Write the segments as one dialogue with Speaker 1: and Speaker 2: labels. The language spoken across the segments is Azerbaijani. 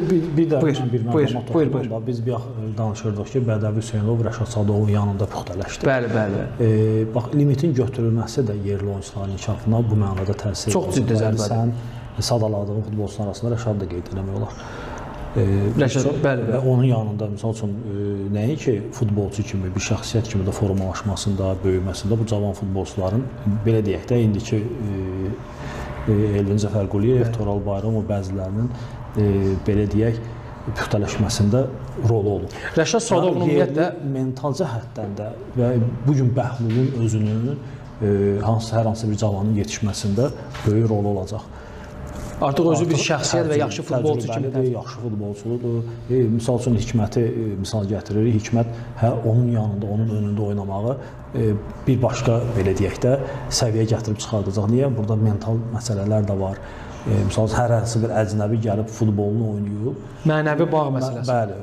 Speaker 1: Bir də
Speaker 2: Buyur,
Speaker 1: bir
Speaker 2: buyur,
Speaker 1: məlumat
Speaker 2: buyur,
Speaker 1: oxudum da, biz bir danışırdıq ki, Bədəvi Hüseynov Rəşad Sadovun yanında puxtələşdi.
Speaker 2: Bəli, bəli.
Speaker 1: Bax, limitin götürülməsi də yerli oyunçuların inkişafına bu mənada təsir edir.
Speaker 2: Çox ciddi zərbədir.
Speaker 1: Sən sadaladığın futbolçular arasında Rəşad da qeyd eləmək olar.
Speaker 2: Rəşad, bəli,
Speaker 1: və onun yanında misal üçün nəinki futbolçu kimi, bir şəxsiyyət kimi də formalaşmasında, böyüməsində bu cavan futbolçuların belə deyək də indiki Elvin Cəfərquliyev, Toral Bayramov bəzilərinin belə deyək puxtələşməsində rolu olub.
Speaker 2: Rəşad Sadovun ümumiyyətlə
Speaker 1: mental cəhətdən də və bu gün Bəhlulun özünün hər hansı bir cavanın yetişməsində böyük rolu olacaq.
Speaker 2: Artıq özü bir şəxsiyyət və yaxşı futbolçu kimi
Speaker 1: də yaxşı futbolçudur. Misal üçün Hikməti misal gətiririk. Hikmət onun yanında, onun önündə oynamağı bir başqa belə deyək də səviyyə gətirib çıxardacaq. Niyə? Burada mental məsələlər də var. Misal hər hansı bir əcnəbi gəlib futbolunu oynayıb.
Speaker 2: Mənəvi bağ məsələsi.
Speaker 1: Bəli,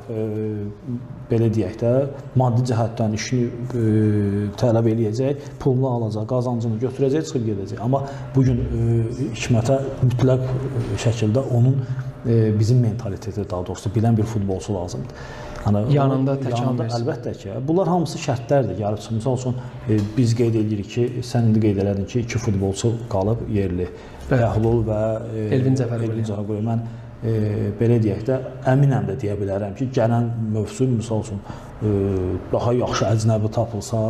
Speaker 1: belə deyək də maddi cəhətdən işini tələb eləyəcək, pulunu alacaq, qazancını götürəcək, çıxıb gedəcək. Amma bu gün Hikmətə mütləq şəkildə onun bizim mentaliteti, daha doğrusu bilən bir futbolçu lazımdır.
Speaker 2: Yanında təkan versin.
Speaker 1: Əlbəttə ki, bunlar hamısı şərtlərdir. Gəlib çıxmış. Misal üçün biz qeyd edirik ki, sən indi qeyd elədin ki, 2 futbolçu qalıb yerli. Bəhlul və
Speaker 2: Elvin Cəfərquliyev.
Speaker 1: Mən belə deyək də əminəm də deyə bilərəm ki, gələn mövsüm misal üçün daha yaxşı əcnəbi tapılsa,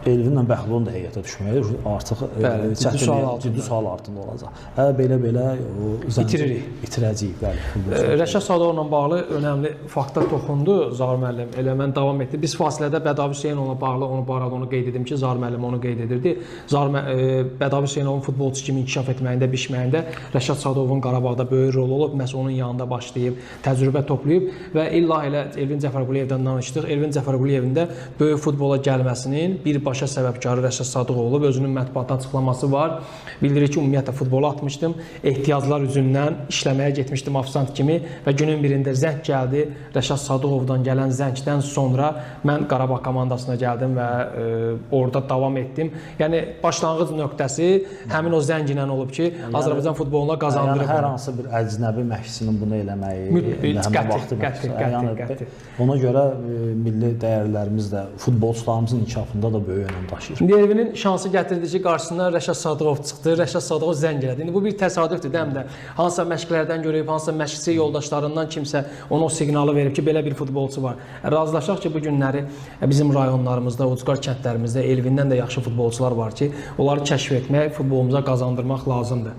Speaker 1: Elvinlə Bəhlulun da heyətə düşməyi artıq ciddi sual altında olacaq. Belə itirəcəyik.
Speaker 2: Rəşad Sadovla bağlı önəmli fakta toxundu Zahir müəllim. Elə mən davam etdi. Biz fasilədə Bədəvi Hüseynovla bağlı onu qeyd edim ki, Zahir müəllim onu qeyd edirdi. Bədəvi Hüseynovun futbolçu kimi inkişaf etməyində, biçməyində Rəşad Sadovun Qarabağda böyük rol olub. Məhz onun yanında başlayıb, təcrübə toplayıb və illa elə Elvin Cəfərquliyevdən danışdıq. Elvin Cəfərquliyevin də böyük futbola gəlməsinin birbaşa səbəbkarı Rəşad Sadıq olub. Özünün mətbuatda açıqlaması var. Bildirir ki, ümumiyyətlə futbola atmışdım. Ehtiyaclar üzündən işləməyə getmişdim ofisant kimi və günün birində zəng gəldi. Rəşad Sadıqovdan gələn zəngdən sonra mən Qarabağ komandasına gəldim və orada davam etdim. Yəni başlanğıc nöqtəsi həmin o zəng ilə olub ki, Azərbaycan futboluna qazandırıb.
Speaker 1: Yəni hər hansı bir əcnəbi məşqçinin bunu eləməyi,
Speaker 2: qəti.
Speaker 1: Ona görə milli dəyərlərimiz də futbolçularımızın inkişafında da böyük önəm daşıyır.
Speaker 2: İndi Elvinin şansı gətirdi ki, qarşısına Rəşad Sadıqov çıxdı. Rəşad Sadıqov zəng elədi. İndi bu bir təsadüfdür, həm də hansısa məşqlərdən görüb, hansısa məşqçi yoldaşlarından kimsə ona o siqnalı verib ki, belə bir futbolçu var. Razılaşaq ki, bu günləri bizim rayonlarımızda, ucqar kəndlərimizdə Elvindən də yaxşı futbolçular var ki, onları kəşf etmək, futbolumuza qazandırmaq lazımdır.